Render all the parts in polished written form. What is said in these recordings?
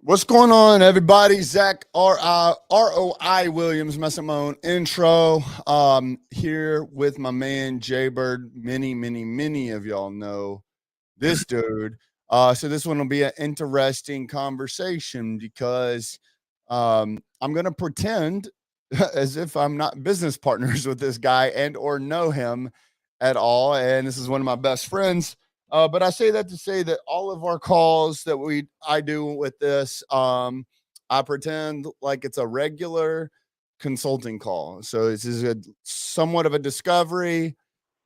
What's going on, everybody? Zack ROI Williams, messing my own intro. Here with my man Jaybird. Many of y'all know this dude. So this one will be an interesting conversation because I'm gonna pretend as if I'm not business partners with this guy and or know him at all. And this is one of my best friends. But I say that to say that all of our calls that I do with this, I pretend like it's a regular consulting call. So this is a somewhat of a discovery,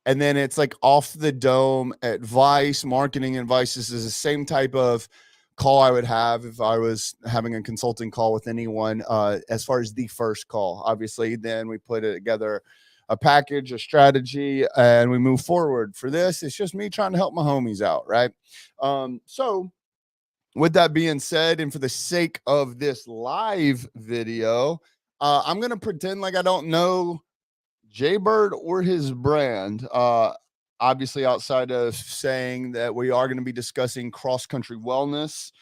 and then it's like off the dome advice, marketing advice. This is the same type of call I would have if I was having a consulting call with anyone. As far as the first call, obviously, then we put it together a package, a strategy, and we move forward. For this, it's just me trying to help my homies out, right? So with that being said, and for the sake of this live video, I'm gonna pretend like I don't know Jaybird or his brand. Obviously, outside of saying that we are going to be discussing cross country wellness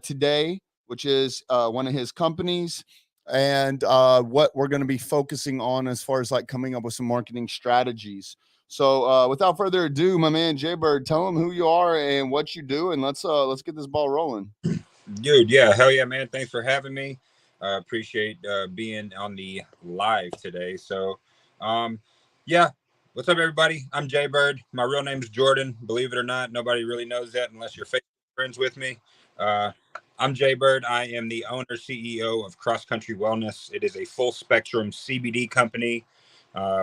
today, which is one of his companies, and what we're going to be focusing on as far as like coming up with some marketing strategies. So, without further ado, my man Jaybird, tell him who you are and what you do, and let's get this ball rolling. Dude, yeah, hell yeah, man. Thanks for having me. Appreciate being on the live today. Um, yeah, what's up, everybody? I'm Jay Bird. My real name's Jordan. Believe it or not, nobody really knows that unless you're Facebook friends with me. Uh, I'm Jay Bird. I am the owner, CEO of Cross Country Wellness. It is a full spectrum CBD company.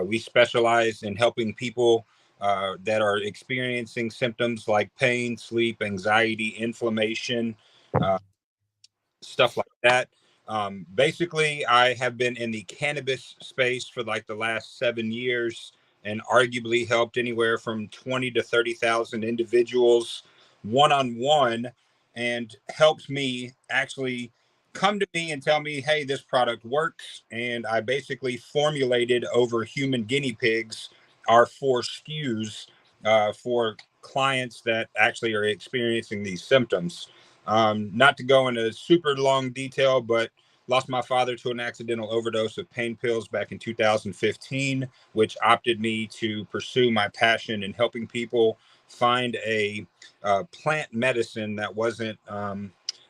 We specialize in helping people that are experiencing symptoms like pain, sleep, anxiety, inflammation, uh, stuff like that. Basically, I have been in the cannabis space for like the last 7 years and arguably helped anywhere from 20 to 30,000 individuals one on one, and helped me actually come to me and tell me, hey, this product works. And I basically formulated over human guinea pigs our 4 SKUs for clients that actually are experiencing these symptoms. Not to go into super long detail, but lost my father to an accidental overdose of pain pills back in 2015, which opted me to pursue my passion in helping people find a plant medicine that wasn't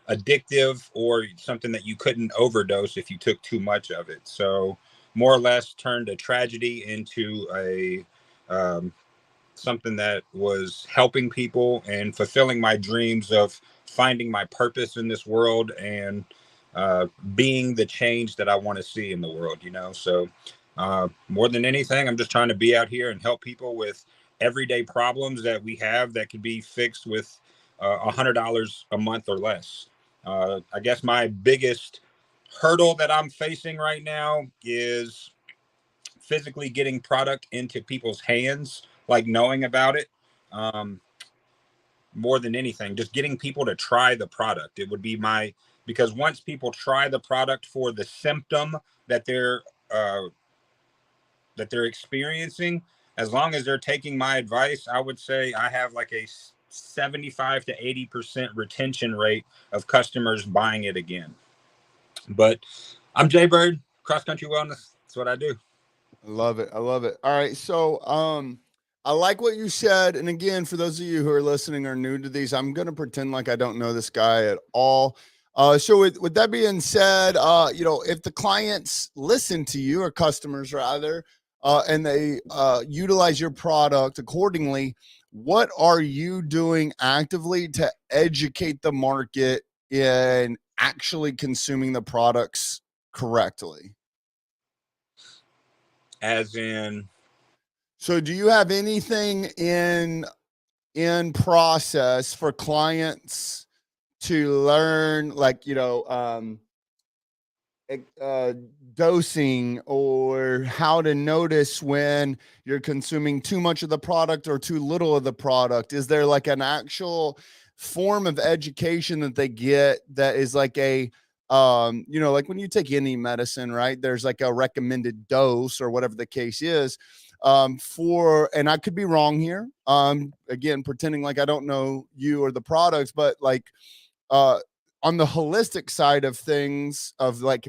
addictive or something that you couldn't overdose if you took too much of it. So, more or less, turned a tragedy into a something that was helping people and fulfilling my dreams of finding my purpose in this world and being the change that I want to see in the world, you know? So, more than anything, I'm just trying to be out here and help people with everyday problems that we have that could be fixed with $100 a month or less. I guess my biggest hurdle that I'm facing right now is physically getting product into people's hands, like knowing about it. Um, More than anything, just getting people to try the product. It would be my, because once people try the product for the symptom that uh, they're experiencing, as long as they're taking my advice, I would say I have like a 75 to 80% retention rate of customers buying it again. But I'm Jay Bird, Cross Country Wellness. That's what I do. I love it. I love it. All right. So, I like what you said. And again, for those of you who are listening or new to these, I'm going to pretend like I don't know this guy at all. So with that being said, if the clients listen to you or customers rather, and they utilize your product accordingly, what are you doing actively to educate the market in actually consuming the products correctly? As in, So do you have anything in process for clients to learn, like, uh, dosing, or how to notice when you're consuming too much of the product or too little of the product? Is there like an actual form of education that they get that is like a like when you take any medicine, right? There's like a recommended dose or whatever the case is. And I could be wrong here. Again, pretending like I don't know you or the products, but like uh on the holistic side of things, of like,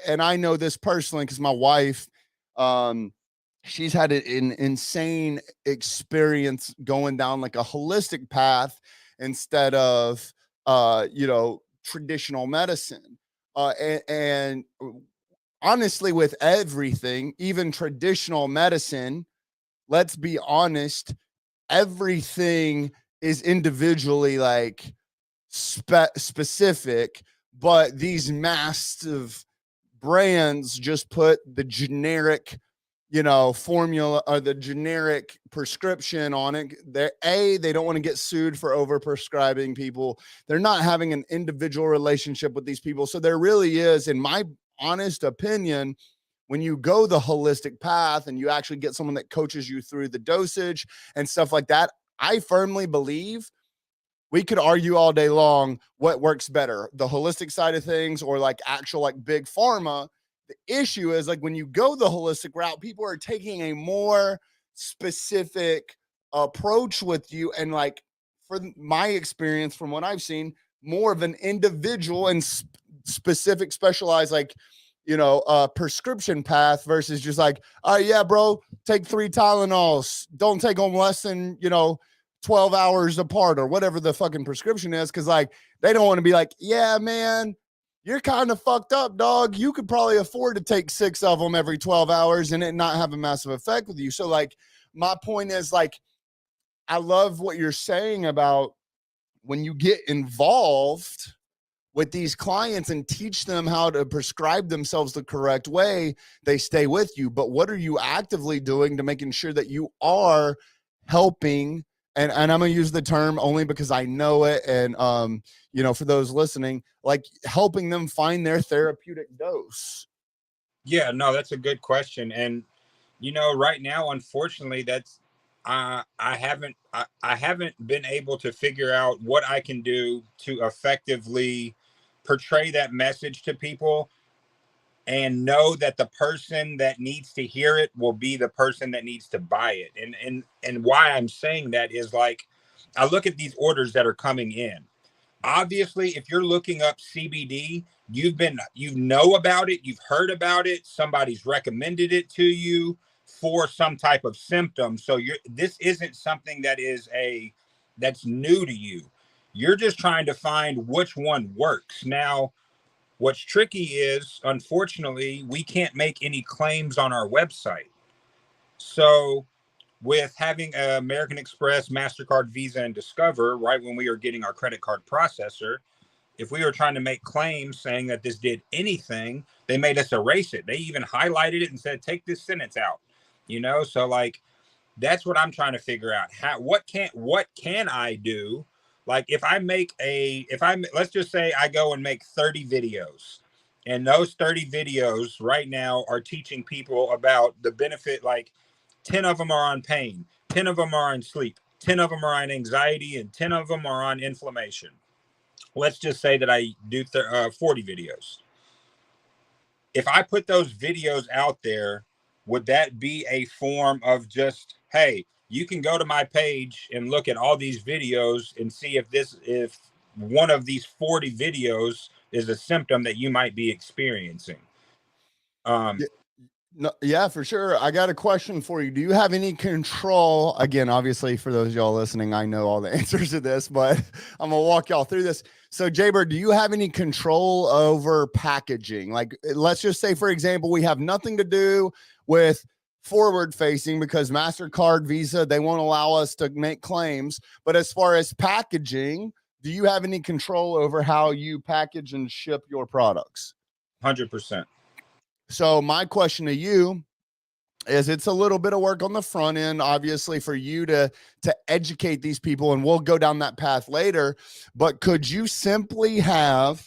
and I know this personally because my wife, she's had an insane experience going down like a holistic path instead of traditional medicine. And honestly, with everything, even traditional medicine, let's be honest, everything is individually like specific, but these massive brands just put the generic formula or the generic prescription on it. They don't want to get sued for overprescribing people. They're not having an individual relationship with these people. So there really is, in my honest opinion, when you go the holistic path and you actually get someone that coaches you through the dosage and stuff like that, I firmly believe we could argue all day long what works better, the holistic side of things or like actual like big pharma. The issue is like when you go the holistic route, people are taking a more specific approach with you. And like for my experience, from what I've seen, more of an individual and specific specialized like prescription path versus just like, oh yeah, bro, take 3 Tylenols, don't take them less than 12 hours apart or whatever the fucking prescription is. Cause like they don't want to be like, yeah, man, you're kind of fucked up, dog. You could probably afford to take 6 of them every 12 hours and it not have a massive effect with you. So like my point is like, I love what you're saying about when you get involved with these clients and teach them how to prescribe themselves the correct way, they stay with you. But what are you actively doing to making sure that you are helping? And I'm going to use the term only because I know it. And, for those listening, like helping them find their therapeutic dose. Yeah, no, that's a good question. And, right now, unfortunately, that's, I haven't been able to figure out what I can do to effectively portray that message to people and know that the person that needs to hear it will be the person that needs to buy it. And why I'm saying that is like, I look at these orders that are coming in. Obviously, if you're looking up CBD, you know about it, you've heard about it, somebody's recommended it to you for some type of symptom. So this isn't something that's new to you. You're just trying to find which one works. Now, what's tricky is, unfortunately, we can't make any claims on our website. So with having American Express, MasterCard, Visa, and Discover, right when we were getting our credit card processor, if we were trying to make claims saying that this did anything, they made us erase it. They even highlighted it and said, take this sentence out, So like, that's what I'm trying to figure out. What can I do? Like let's just say I go and make 30 videos, and those 30 videos right now are teaching people about the benefit. Like 10 of them are on pain, 10 of them are on sleep, 10 of them are on anxiety, and 10 of them are on inflammation. Let's just say that I do 40 videos. If I put those videos out there, would that be a form of just, hey, you can go to my page and look at all these videos and see if one of these 40 videos is a symptom that you might be experiencing? No, yeah, for sure. I got a question for you. Do you have any control? Again, obviously, for those of y'all listening, I know all the answers to this, but I'm gonna walk y'all through this. So, Jaybird, do you have any control over packaging? Like, let's just say, for example, we have nothing to do with forward facing because MasterCard, Visa, they won't allow us to make claims. But as far as packaging, do you have any control over how you package and ship your products? 100%. So my question to you is, it's a little bit of work on the front end, obviously, for you to educate these people, and we'll go down that path later. But could you simply have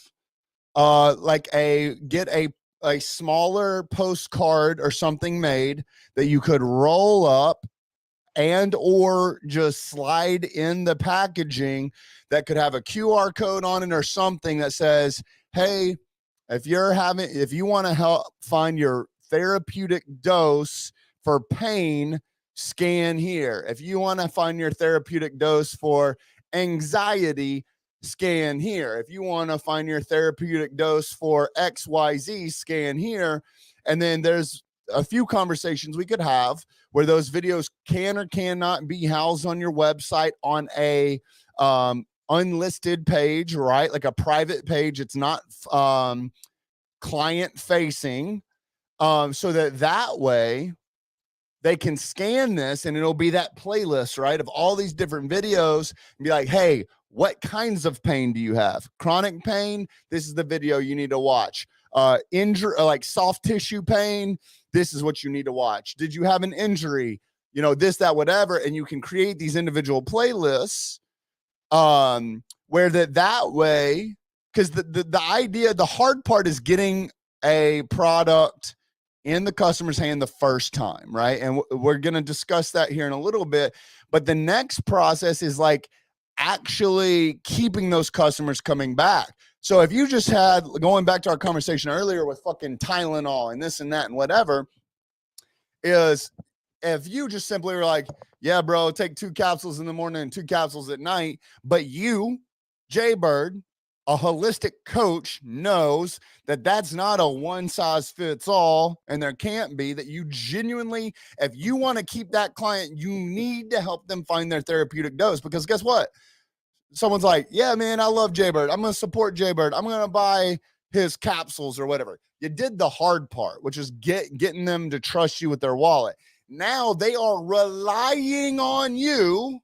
get a smaller postcard or something made that you could roll up and or just slide in the packaging that could have a QR code on it or something that says, hey, if you want to help find your therapeutic dose for pain, scan here. If you want to find your therapeutic dose for anxiety, scan here. If you want to find your therapeutic dose for XYZ, scan here. And then there's a few conversations we could have where those videos can or cannot be housed on your website on a unlisted page, right? Like a private page. It's not client facing, so that way they can scan this and it'll be that playlist, right, of all these different videos and be like, hey, what kinds of pain do you have? Chronic pain, this is the video you need to watch. Injury, like soft tissue pain, this is what you need to watch. Did you have an injury? You know, this, that, whatever. And you can create these individual playlists where that way, because the idea, the hard part is getting a product in the customer's hand the first time, right? And we're going to discuss that here in a little bit. But the next process is like actually keeping those customers coming back. So if you just had, going back to our conversation earlier with fucking Tylenol and this and that and whatever, is if you just simply were like, yeah, bro, take 2 capsules in the morning and 2 capsules at night, but you, Jaybird, a holistic coach, knows that that's not a one size fits all, and there can't be, that you genuinely, if you want to keep that client, you need to help them find their therapeutic dose. Because guess what? Someone's like, yeah, man, I love Jaybird. I'm going to support Jaybird. I'm going to buy his capsules or whatever. You did the hard part, which is getting them to trust you with their wallet. Now they are relying on you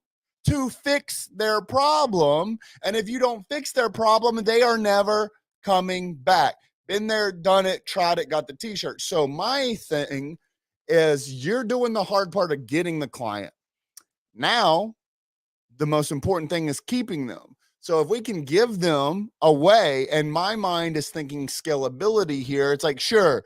to fix their problem. And if you don't fix their problem, they are never coming back. Been there, done it, tried it, got the t-shirt. So my thing is, you're doing the hard part of getting the client. Now, the most important thing is keeping them. So if we can give them a way, and my mind is thinking scalability here, it's like, sure,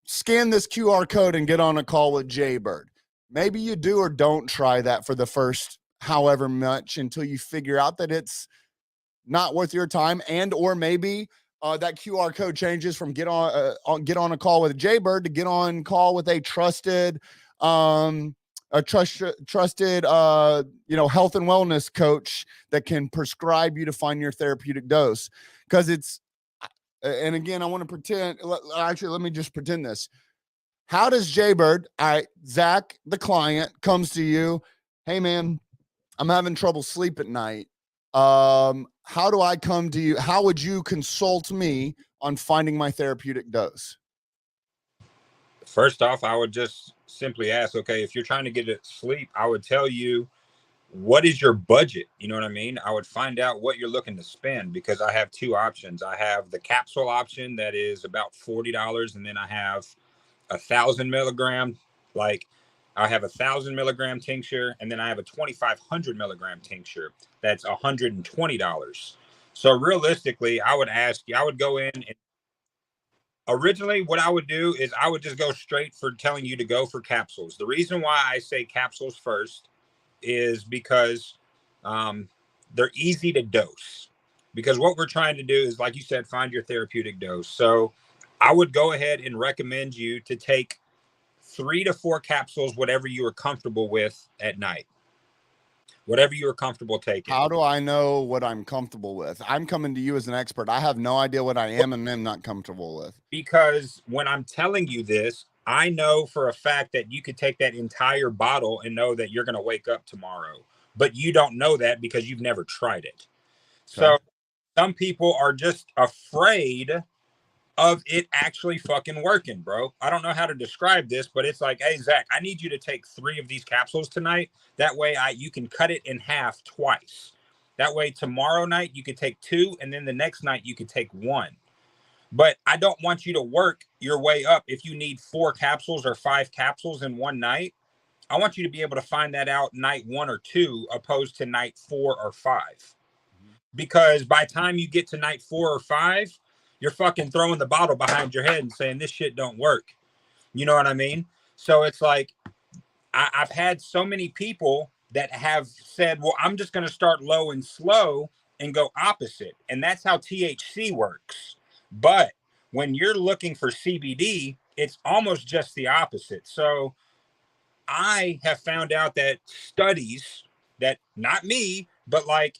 scan this QR code and get on a call with Jaybird. Maybe you do or don't try that for the first however much until you figure out that it's not worth your time, and or maybe that QR code changes from get on a call with Jaybird to get on call with a trusted trusted health and wellness coach that can prescribe you to find your therapeutic dose. Because it's, and again, I want to pretend, actually, let me just pretend this. How does Jaybird, Zach, the client, comes to you, hey man, I'm having trouble sleep at night. How do I come to you? How would you consult me on finding my therapeutic dose? First off, I would just simply ask, okay, if you're trying to get to sleep, I would tell you, what is your budget? You know what I mean? I would find out what you're looking to spend, because I have 2 options. I have the capsule option that is about $40, and then I have 1,000 milligram, like I have 1,000 milligram tincture, and then I have a 2,500 milligram tincture that's $120. So realistically, I would ask you, I would go in and originally what I would do is I would just go straight for telling you to go for capsules. The reason why I say capsules first is because they're easy to dose. Because what we're trying to do is, like you said, find your therapeutic dose. So I would go ahead and recommend you to take 3 to 4 capsules, whatever you are comfortable with at night, whatever you are comfortable taking. How do I know what I'm comfortable with? I'm coming to you as an expert. I have no idea what I am and am not comfortable with. Because when I'm telling you this, I know for a fact that you could take that entire bottle and know that you're going to wake up tomorrow, but you don't know that because you've never tried it. Okay. So some people are just afraid of it actually fucking working, bro. I don't know how to describe this, but it's like, hey, Zach, I need you to take 3 of these capsules tonight. That way you can cut it in half twice. That way tomorrow night you could take 2, and then the next night you could take 1. But I don't want you to work your way up. If you need 4 capsules or 5 capsules in one night, I want you to be able to find that out night 1 or 2, opposed to night 4 or 5. Because by the time you get to night 4 or 5, you're fucking throwing the bottle behind your head and saying, this shit don't work. You know what I mean? So it's like, I've had so many people that have said, well, I'm just going to start low and slow and go opposite. And that's how THC works. But when you're looking for CBD, it's almost just the opposite. So I have found out that studies that, not me, but like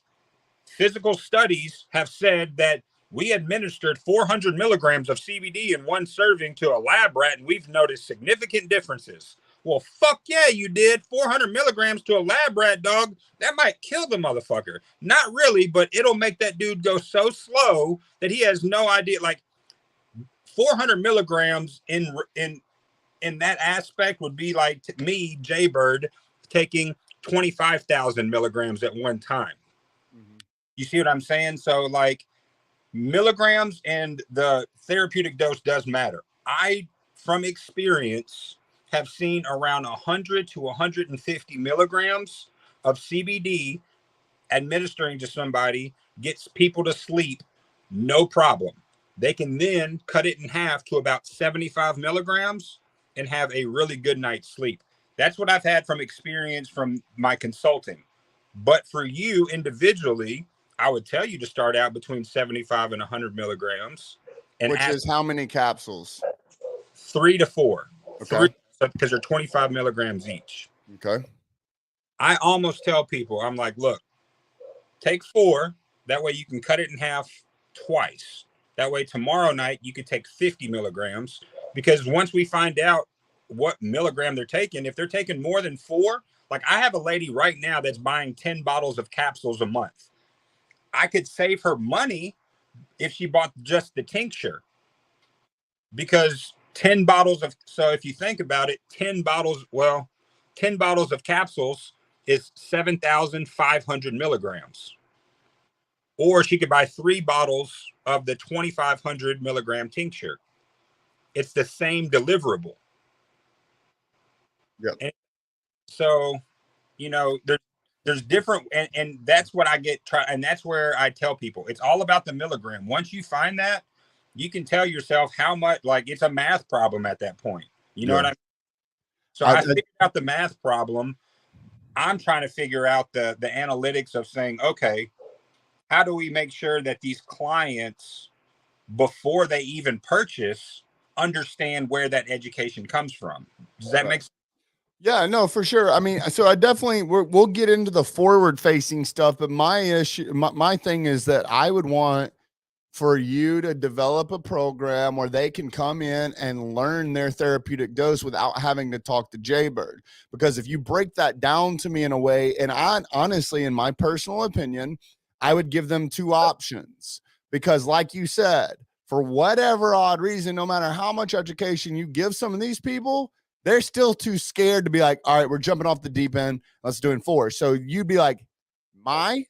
physical studies have said that we administered 400 milligrams of CBD in one serving to a lab rat, and we've noticed significant differences. Well, fuck yeah, you did. 400 milligrams to a lab rat, dog. That might kill the motherfucker. Not really, but it'll make that dude go so slow that he has no idea. Like 400 milligrams in that aspect would be like me, Jaybird, taking 25,000 milligrams at one time. Mm-hmm. You see what I'm saying? So like milligrams and the therapeutic dose does matter. I, from experience, have seen around 100 to 150 milligrams of CBD administering to somebody gets people to sleep, no problem. They can then cut it in half to about 75 milligrams and have a really good night's sleep. That's what I've had from experience from my consulting. But for you individually, I would tell you to start out between 75 and 100 milligrams. And which is how many capsules? 3 to 4. Okay. Because they're 25 milligrams each. Okay. I almost tell people, I'm like, look, take 4. That way you can cut it in half twice. That way tomorrow night you could take 50 milligrams. Because once we find out what milligram they're taking, if they're taking more than 4, like I have a lady right now that's buying 10 bottles of capsules a month. I could save her money if she bought just the tincture. Because 10 bottles of, so if you think about it, 10 bottles of capsules is 7,500 milligrams. Or she could buy 3 bottles of the 2,500 milligram tincture. It's the same deliverable. Yep. And so, you know, there's different, and that's what I get, and that's where I tell people, it's all about the milligram. Once you find that, you can tell yourself how much, like it's a math problem at that point. You know what I mean? So I figured out the math problem. I'm trying to figure out the analytics of saying, okay, how do we make sure that these clients, before they even purchase, understand where that education comes from? Does that make sense? Yeah, no, for sure. I mean, so I definitely, we'll get into the forward facing stuff, but my issue, my thing is that I would want for you to develop a program where they can come in and learn their therapeutic dose without having to talk to Jaybird. Because if you break that down to me in a way, and I honestly, in my personal opinion, I would give them 2 options. Because like you said, for whatever odd reason, no matter how much education you give some of these people, they're still too scared to be like, all right, we're jumping off the deep end. Let's do it in 4. So you'd be like, my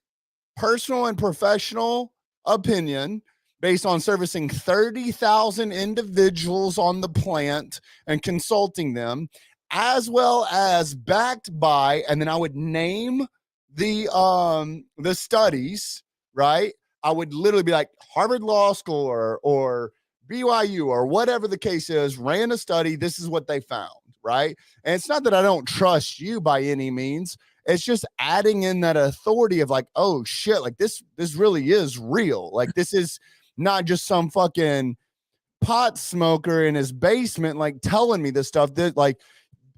personal and professional opinion, based on servicing 30,000 individuals on the plant and consulting them, as well as backed by, and then I would name the studies, right? I would literally be like Harvard Law School or BYU or whatever the case is, ran a study. This is what they found, right? And it's not that I don't trust you by any means. It's just adding in that authority of like, oh shit, like this really is real. Like this is not just some fucking pot smoker in his basement, like telling me this stuff. That like,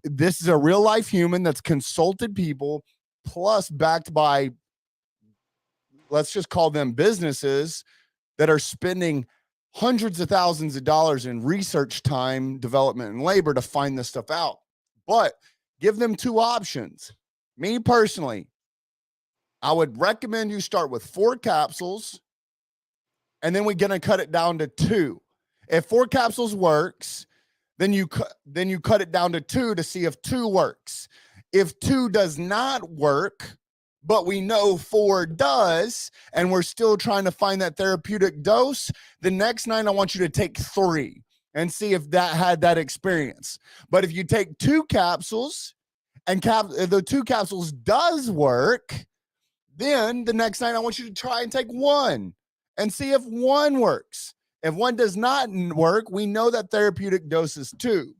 this is a real life human that's consulted people, plus backed by, let's just call them businesses that are spending hundreds of thousands of dollars in research time, development, and labor to find this stuff out. But give them 2 options. Me personally, I would recommend you start with 4 capsules, and then we're going to cut it down to 2. If 4 capsules works, then you cut it down to 2 to see if 2 works. If 2 does not work, but we know 4 does, and we're still trying to find that therapeutic dose, the next night I want you to take 3 and see if that had that experience. But if you take 2 capsules and the 2 capsules does work, then the next night I want you to try and take 1 and see if 1 works. If 1 does not work, we know that therapeutic dose is 2.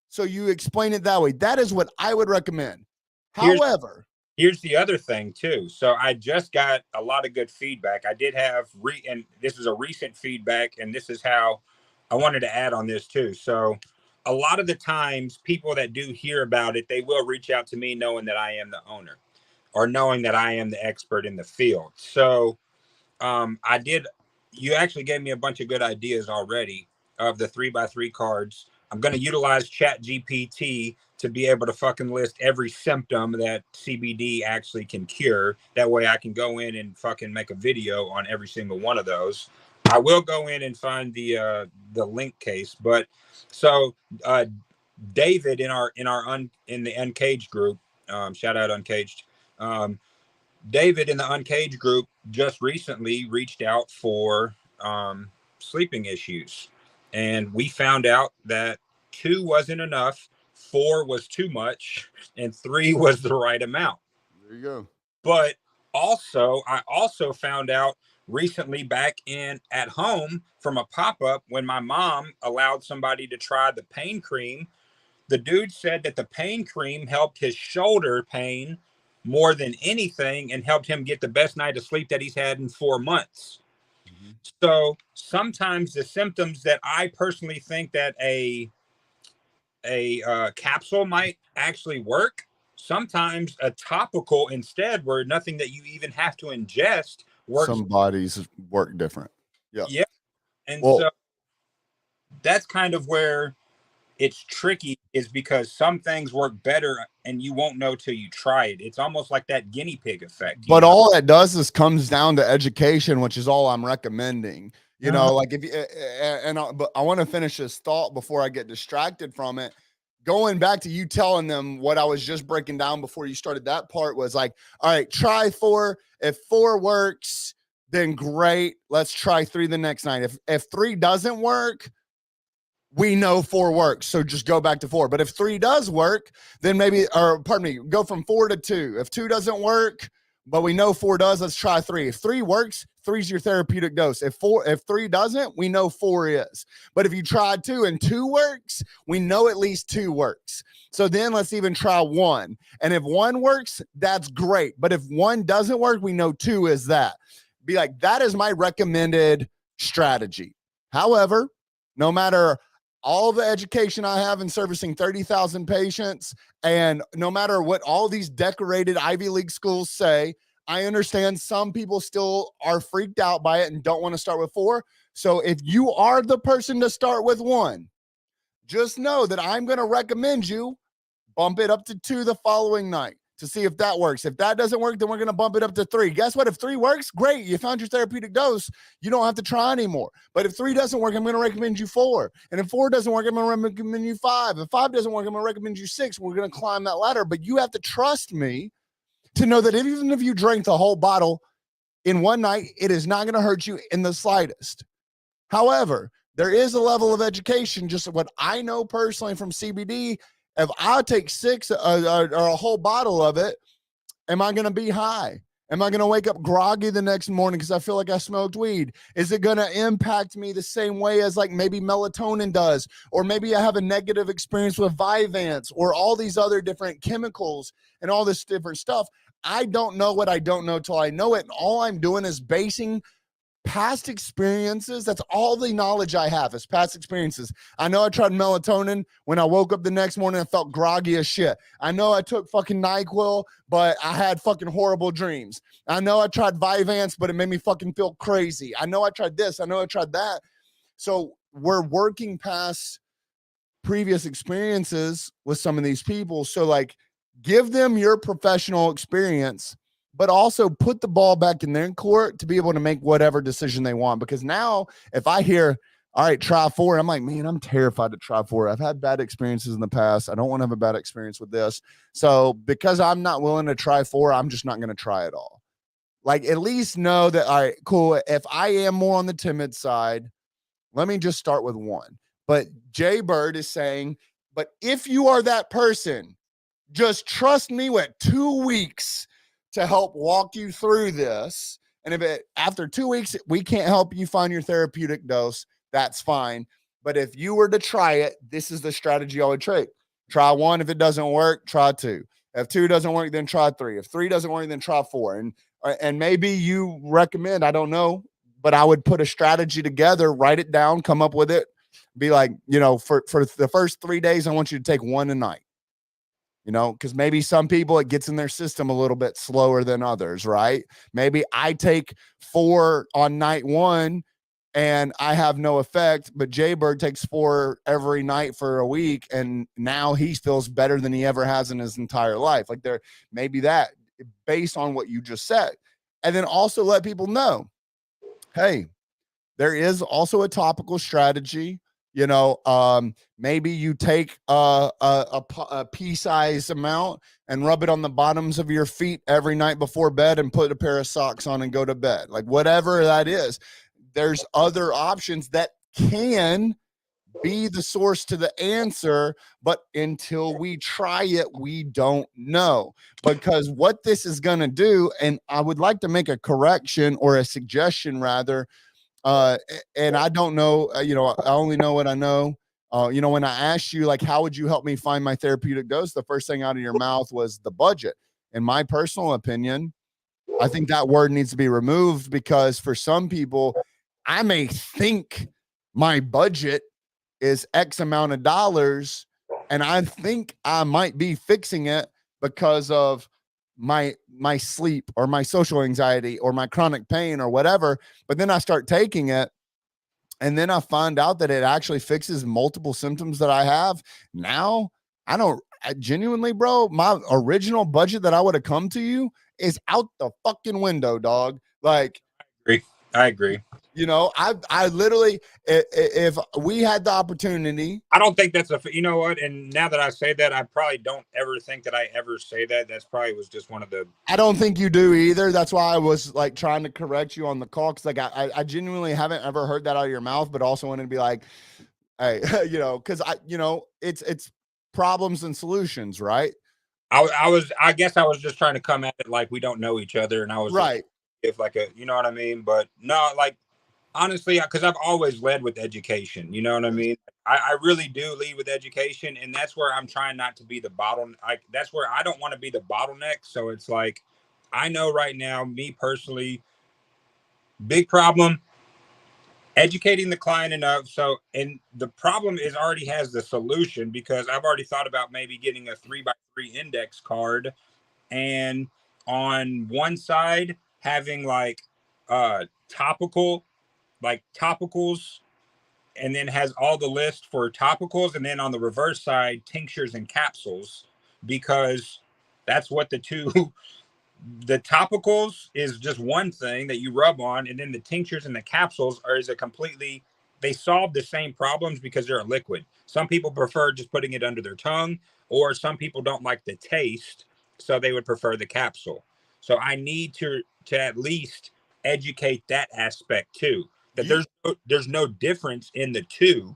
So you explain it that way. That is what I would recommend. However, here's the other thing too. So I just got a lot of good feedback. I did have and this is a recent feedback, and this is how I wanted to add on this too. So a lot of the times people that do hear about it, they will reach out to me knowing that I am the owner. or knowing that I am the expert in the field. So you actually gave me a bunch of good ideas already of the 3x3 cards. I'm going to utilize Chat GPT to be able to fucking list every symptom that CBD actually can cure. That way I can go in and fucking make a video on every single one of those. I will go in and find the link case, but so David in the Uncaged group, shout out Uncaged. David in the Uncaged group just recently reached out for sleeping issues, and we found out that 2 wasn't enough, 4 was too much, and 3 was the right amount. There you go. But I also found out recently back at home from a pop-up when my mom allowed somebody to try the pain cream. The dude said that the pain cream helped his shoulder pain more than anything and helped him get the best night of sleep that he's had in 4 months. Mm-hmm. So sometimes the symptoms that I personally think that a capsule might actually work, sometimes a topical instead, where nothing that you even have to ingest works. Some bodies work different. Yeah. And so that's kind of where it's tricky, is because some things work better and you won't know till you try it. It's almost like that guinea pig effect. But all that does is comes down to education, which is all I'm recommending. You know, like if you, but I want to finish this thought before I get distracted from it. Going back to you telling them what I was just breaking down before you started that part was like, all right, try 4. If 4 works, then great. Let's try 3 the next night. If 3 doesn't work, we know 4 works, so just go back to 4. But if 3 does work, then go from 4 to 2. If 2 doesn't work, but we know 4 does, let's try 3. If 3 works, 3 is your therapeutic dose. If 3 doesn't, we know 4 is. But if you try 2 and 2 works, we know at least 2 works. So then let's even try 1. And if 1 works, that's great. But if 1 doesn't work, we know 2 is that. Be like, that is my recommended strategy. However, no matter all the education I have in servicing 30,000 patients, and no matter what all these decorated Ivy League schools say, I understand some people still are freaked out by it and don't want to start with 4. So if you are the person to start with 1, just know that I'm going to recommend you bump it up to 2 the following night to see if that works. If that doesn't work, then we're going to bump it up to 3. Guess what? If 3 works, great. You found your therapeutic dose. You don't have to try anymore. But if 3 doesn't work, I'm going to recommend you 4. And if 4 doesn't work, I'm going to recommend you 5. If 5 doesn't work, I'm going to recommend you 6. We're going to climb that ladder. But you have to trust me to know that even if you drink the whole bottle in one night, it is not going to hurt you in the slightest. However, there is a level of education, just what I know personally from CBD. If I take 6 or a whole bottle of it, am I going to be high? Am I going to wake up groggy the next morning because I feel like I smoked weed? Is it going to impact me the same way as like maybe melatonin does? Or maybe I have a negative experience with Vyvanse or all these other different chemicals and all this different stuff. I don't know what I don't know till I know it. And all I'm doing is basing past experiences. That's all the knowledge I have is past experiences. I know I tried melatonin. When I woke up the next morning, I felt groggy as shit. I know I took fucking NyQuil, but I had fucking horrible dreams. I know I tried Vyvanse, but it made me fucking feel crazy. I know I tried this. I know I tried that. So we're working past previous experiences with some of these people. So like, give them your professional experience, but also put the ball back in their court to be able to make whatever decision they want. Because now if I hear, all right, try 4, I'm like, man, I'm terrified to try 4. I've had bad experiences in the past. I don't want to have a bad experience with this. So because I'm not willing to try 4, I'm just not going to try at all. Like, at least know that, all right, cool. If I am more on the timid side, let me just start with 1. But Jay Bird is saying, but if you are that person, just trust me with 2 weeks to help walk you through this. And if after 2 weeks, we can't help you find your therapeutic dose, that's fine. But if you were to try it, this is the strategy I would take. Try 1. If it doesn't work, try 2. If 2 doesn't work, then try 3. If 3 doesn't work, then try 4. And maybe you recommend, I don't know, but I would put a strategy together, write it down, come up with it. Be like, for the first 3 days, I want you to take 1 a night. You know, because maybe some people it gets in their system a little bit slower than others, right? Maybe I take 4 on night 1 and I have no effect, but Jaybird takes 4 every night for a week, and now he feels better than he ever has in his entire life. Like there, maybe that based on what you just said. And then also let people know, hey, there is also a topical strategy. You know, maybe you take a pea-sized amount and rub it on the bottoms of your feet every night before bed and put a pair of socks on and go to bed. Like whatever that is, there's other options that can be the source to the answer, but until we try it, we don't know. Because what this is going to do, and I would like to make a correction or a suggestion rather, and I don't know, you know, I only know what I know. You know, when I asked you, like, how would you help me find my therapeutic dose? The first thing out of your mouth was the budget. In my personal opinion, I think that word needs to be removed because for some people, I may think my budget is X amount of dollars, and I think I might be fixing it because of my sleep or my social anxiety or my chronic pain or whatever. But then I start taking it, and then I find out that it actually fixes multiple symptoms that I have. Now I genuinely, bro, my original budget that I would have come to you is out the fucking window, dog. Like, I agree. you know, I literally, if we had the opportunity, I don't think that's you know what? And now that I say that, I probably don't ever think that I ever say that. That's probably was just one of the. I don't think you do either. That's why I was like trying to correct you on the call. Cause like I genuinely haven't ever heard that out of your mouth, but also wanted to be like, hey, you know, cause it's problems and solutions, right? I guess I was just trying to come at it like we don't know each other. And I was Right. if like a, you know what I mean? But no, like, honestly, because I've always led with education. You know what I mean? I really do lead with education, and that's where I'm trying not to be the bottleneck. That's where I don't want to be the bottleneck. So it's like, I know right now, me personally, big problem, educating the client enough. So, and the problem is already has the solution because I've already thought about maybe getting a 3x3 index card, and on one side having like topical like topicals, and then has all the list for topicals, and then on the reverse side tinctures and capsules, because that's what the two the topicals is just one thing that you rub on, and then the tinctures and the capsules are is a completely, they solve the same problems because they're a liquid. Some people prefer just putting it under their tongue, or some people don't like the taste, so they would prefer the capsule. So I need to at least educate that aspect too, that there's no difference in the two.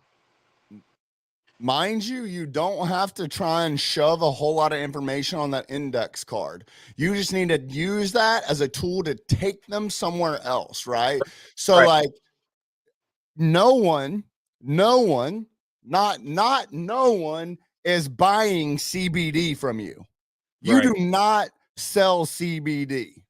Mind you, you don't have to try and shove a whole lot of information on that index card. You just need to use that as a tool to take them somewhere else, right? So Right. like no one, not no one is buying CBD from you. You Right. do not sell CBD.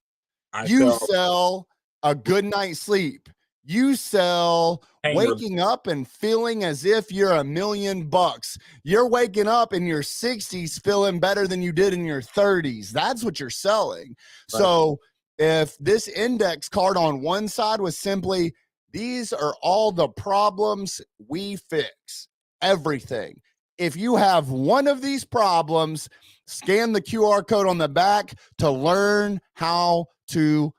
I You sell sell a good night's sleep. You sell pain relief. waking up and feeling as if you're $1,000,000. You're waking up in your 60s feeling better than you did in your 30s. That's what you're selling. Right. So if this index card on one side was simply, these are all the problems we fix, everything. If you have one of these problems, scan the QR code on the back to learn how to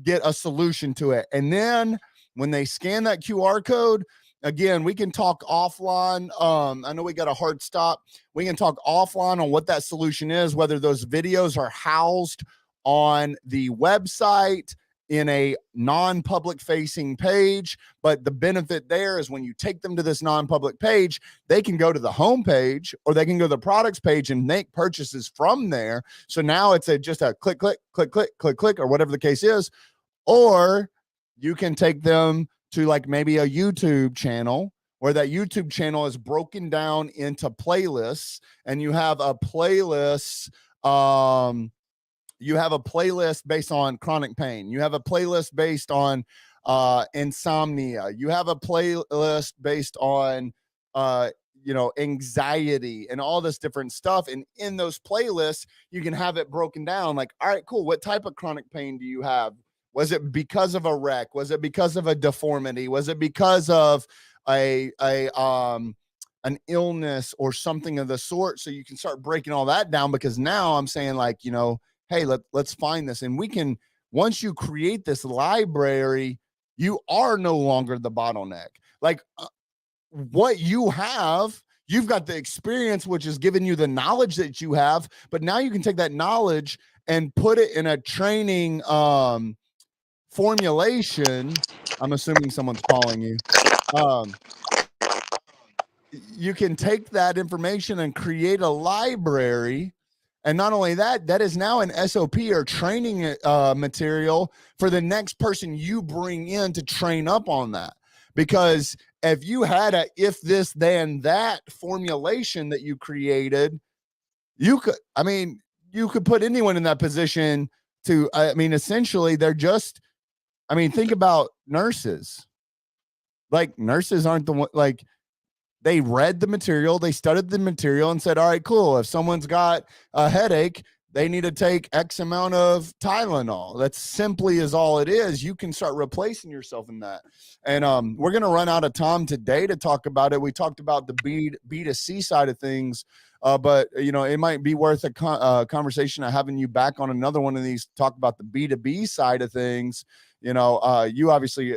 get a solution to it. And then when they scan that QR code, again, we can talk offline. I know we got a hard stop. We can talk offline on what that solution is, whether those videos are housed on the website in a non-public facing page. But the benefit there is when you take them to this non-public page, they can go to the home page or they can go to the products page and make purchases from there. So now it's just a click, click, click, click, click, click, or whatever the case is. Or you can take them to like maybe a YouTube channel where that YouTube channel is broken down into playlists, and you have a playlist. You have a playlist based on chronic pain. You have a playlist based on insomnia. You have a playlist based on anxiety and all this different stuff. And in those playlists, you can have it broken down like, all right, cool. What type of chronic pain do you have? Was it because of a wreck? Was it because of a deformity? Was it because of an illness or something of the sort? So you can start breaking all that down, because now I'm saying like, hey, let's find this. And we can, once you create this library, you are no longer the bottleneck. Like what you have, you've got the experience, which is giving you the knowledge that you have, but now you can take that knowledge and put it in a training formulation. I'm assuming someone's calling you. You can take that information and create a library. And not only that, that is now an SOP or training material for the next person you bring in to train up on that. Because if you had a if this then that formulation that you created, you could put anyone in that position to, essentially they're just, think about nurses. Like nurses aren't the one, like they read the material, they studied the material and said, all right, cool. If someone's got a headache, they need to take X amount of Tylenol. That's simply is all it is. You can start replacing yourself in that. And we're going to run out of time today to talk about it. We talked about the B2C side of things, but it might be worth a conversation of having you back on another one of these to talk about the B2B side of things. You obviously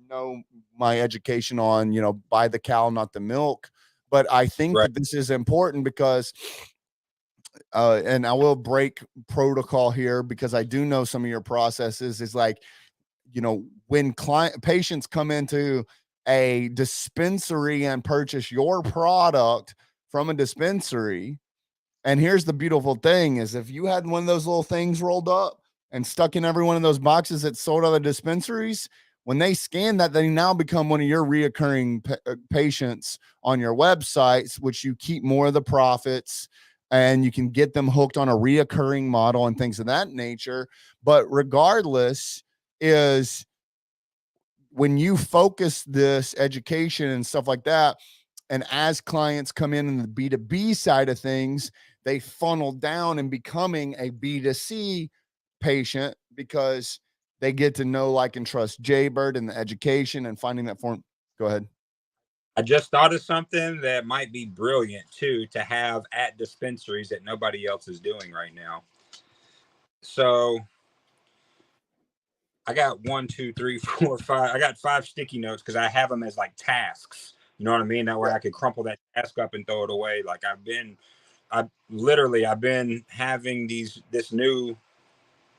know my education on, buy the cow, not the milk. But I think that this is important because and I will break protocol here because I do know some of your processes is like, when patients come into a dispensary and purchase your product from a dispensary. And here's the beautiful thing is if you had one of those little things rolled up and stuck in every one of those boxes that sold out of dispensaries, when they scan that, they now become one of your reoccurring patients on your websites, which you keep more of the profits and you can get them hooked on a reoccurring model and things of that nature. But regardless is when you focus this education and stuff like that, and as clients come in the B2B side of things, they funnel down and becoming a B2C patient because they get to know, like, and trust Jaybird and the education and finding that form. Go ahead. I just thought of something that might be brilliant too to have at dispensaries that nobody else is doing right now. So I got 1, 2, 3, 4, 5. I got 5 sticky notes because I have them as like tasks. You know what I mean? That way I could crumple that task up and throw it away. Like I've been having this new,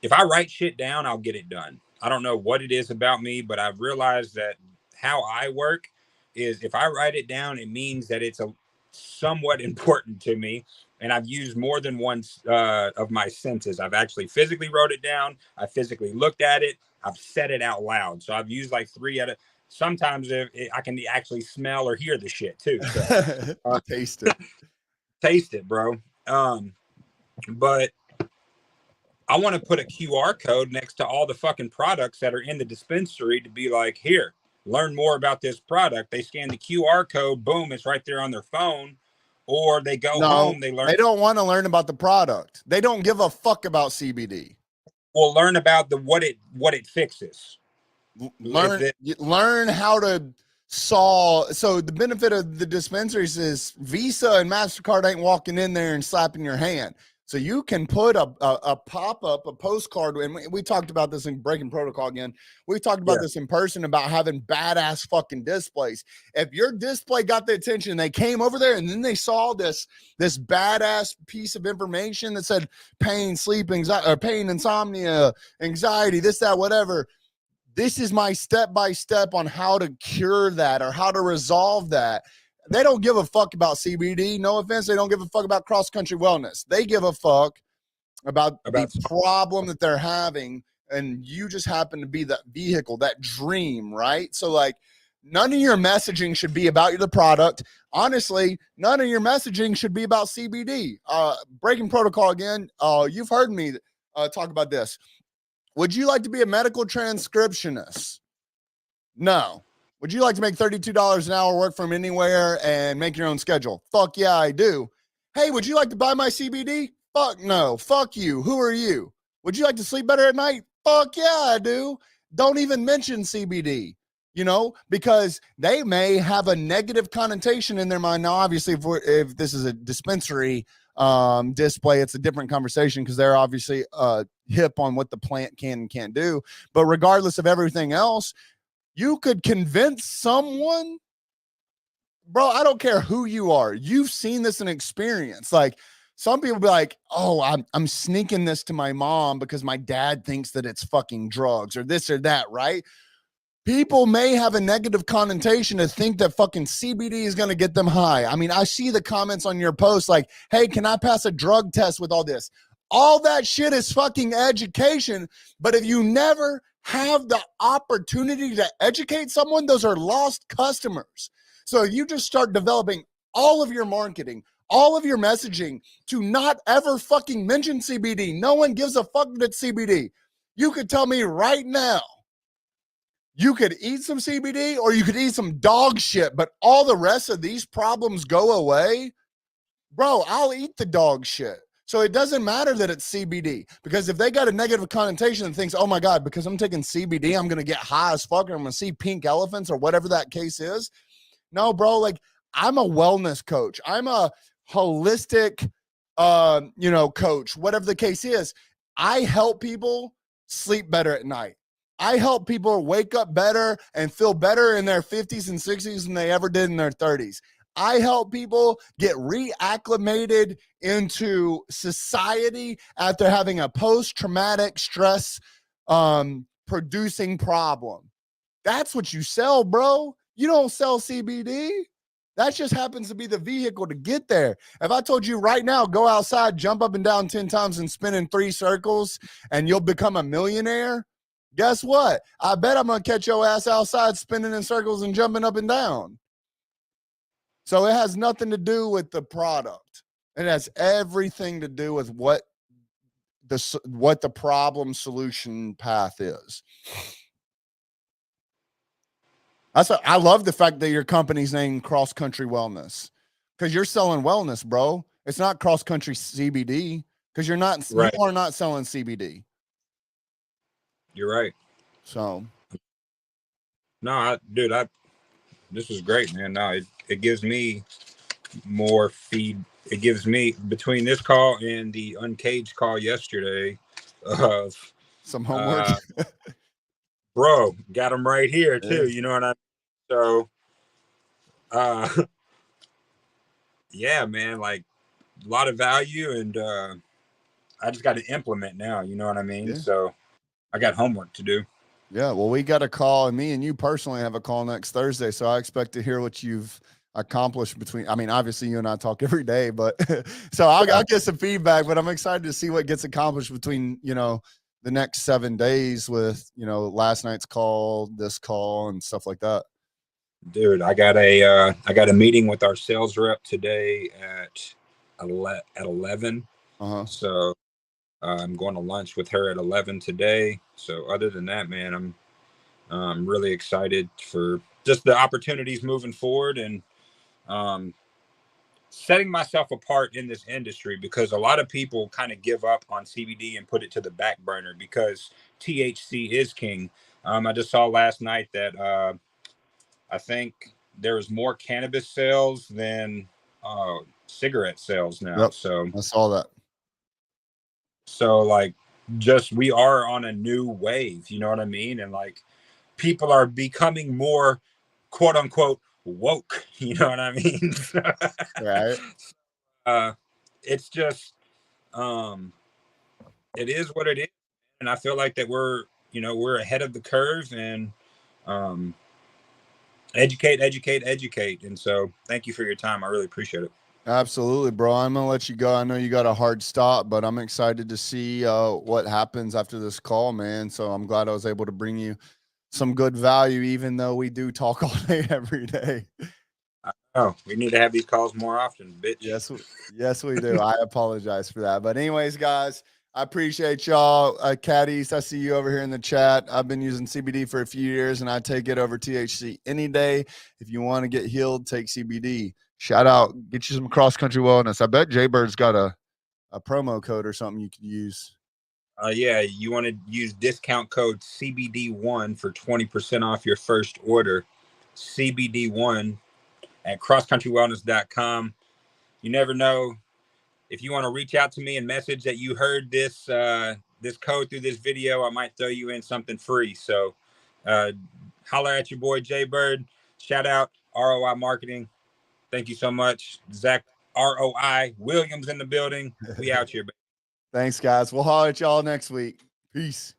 if I write shit down, I'll get it done. I don't know what it is about me, but I've realized that how I work is if I write it down, it means that it's somewhat important to me. And I've used more than one of my senses. I've actually physically wrote it down. I physically looked at it. I've said it out loud. So I've used like 3 out of, sometimes I can actually smell or hear the shit too. So, taste it. Taste it, bro. But I want to put a QR code next to all the fucking products that are in the dispensary to be like, here, learn more about this product. They scan the QR code, boom, it's right there on their phone. Or they go home, they learn. They don't want to learn about the product. They don't give a fuck about CBD. Well, learn about what it fixes. Learn how to solve. So the benefit of the dispensaries is Visa and MasterCard ain't walking in there and slapping your hand. So you can put a pop-up, a postcard, and we talked about this in Breaking Protocol again. We talked about this in person about having badass fucking displays. If your display got the attention, they came over there and then they saw this badass piece of information that said pain, sleep, anxiety, or pain, insomnia, anxiety, this, that, whatever. This is my step-by-step on how to cure that or how to resolve that. They don't give a fuck about CBD. No offense. They don't give a fuck about cross-country wellness. They give a fuck about the problem that they're having, and you just happen to be that vehicle, that dream, right? So, like, none of your messaging should be about the product. Honestly, none of your messaging should be about CBD. Breaking Protocol again. You've heard me talk about this. Would you like to be a medical transcriptionist? No. Would you like to make $32 an hour, work from anywhere, and make your own schedule? Fuck yeah, I do. Hey, would you like to buy my CBD? Fuck no. Fuck you. Who are you? Would you like to sleep better at night? Fuck yeah, I do. Don't even mention CBD, because they may have a negative connotation in their mind. Now, obviously, if this is a dispensary display, it's a different conversation because they're obviously hip on what the plant can and can't do. But regardless of everything else, you could convince someone, bro. I don't care who you are. You've seen this in experience. Like, some people be like, oh, I'm sneaking this to my mom because my dad thinks that it's fucking drugs or this or that, right? People may have a negative connotation to think that fucking CBD is going to get them high. I mean, I see the comments on your post like, hey, can I pass a drug test with all this? All that shit is fucking education. But if you never have the opportunity to educate someone, those are lost customers. So you just start developing all of your marketing, all of your messaging to not ever fucking mention CBD. No one gives a fuck that it's CBD. You could tell me right now, you could eat some CBD or you could eat some dog shit, but all the rest of these problems go away. Bro, I'll eat the dog shit. So it doesn't matter that it's CBD, because if they got a negative connotation and thinks, oh my God, because I'm taking CBD, I'm going to get high as fuck and I'm going to see pink elephants or whatever that case is. No, bro, like, I'm a wellness coach. I'm a holistic, coach, whatever the case is. I help people sleep better at night. I help people wake up better and feel better in their 50s and 60s than they ever did in their 30s. I help people get reacclimated into society after having a post-traumatic stress producing problem. That's what you sell, bro. You don't sell CBD. That just happens to be the vehicle to get there. If I told you right now, go outside, jump up and down 10 times and spin in 3 circles and you'll become a millionaire, guess what? I bet I'm going to catch your ass outside spinning in circles and jumping up and down. So it has nothing to do with the product. It has everything to do with what the problem solution path is. I love the fact that your company's named Cross Country Wellness, because you're selling wellness, bro. It's not cross country CBD, because you are not selling CBD. You're right. So, no, this is great, man. No, it gives me more feed. It gives me, between this call and the Uncaged call yesterday, some homework. Bro, got them right here too. Yeah. You know what I mean? So, yeah, man, like, a lot of value, and I just got to implement now. You know what I mean? Yeah. So I got homework to do. Yeah, well, we got a call, and me and you personally have a call next Thursday, so I expect to hear what you've accomplished between. I mean, obviously, you and I talk every day, but so I'll get some feedback. But I'm excited to see what gets accomplished between the next 7 days with last night's call, this call, and stuff like that. Dude, I got a meeting with our sales rep today at 11. So I'm going to lunch with her at 11 today. So other than that, man, I'm really excited for just the opportunities moving forward, and setting myself apart in this industry, because a lot of people kind of give up on CBD and put it to the back burner because THC is king. I just saw last night that I think there's more cannabis sales than cigarette sales now. Yep, so I saw that. So like, just, we are on a new wave, you know what I mean? And like, people are becoming more quote unquote woke, you know what I mean? Right. It's just it is what it is. And I feel like that we're ahead of the curve, and educate. And so thank you for your time. I really appreciate it. Absolutely, bro. I'm gonna let you go. I know you got a hard stop, but I'm excited to see what happens after this call, man. So I'm glad I was able to bring you some good value, even though we do talk all day every day. Oh, we need to have these calls more often, bitch. Yes, we do. I apologize for that. But anyways, guys, I appreciate y'all. Cat East, I see you over here in the chat. I've been using CBD for a few years and I take it over THC any day. If you want to get healed, take CBD. Shout out, get you some cross country wellness. I bet Jaybird's got a promo code or something you could use. Yeah, you want to use discount code CBD1 for 20% off your first order. CBD1 at crosscountrywellness.com. You never know. If you want to reach out to me and message that you heard this this code through this video, I might throw you in something free. So holler at your boy Jaybird. Shout out ROI Marketing. Thank you so much. Zack ROI Williams in the building. We out here. Thanks, guys. We'll holler at y'all next week. Peace.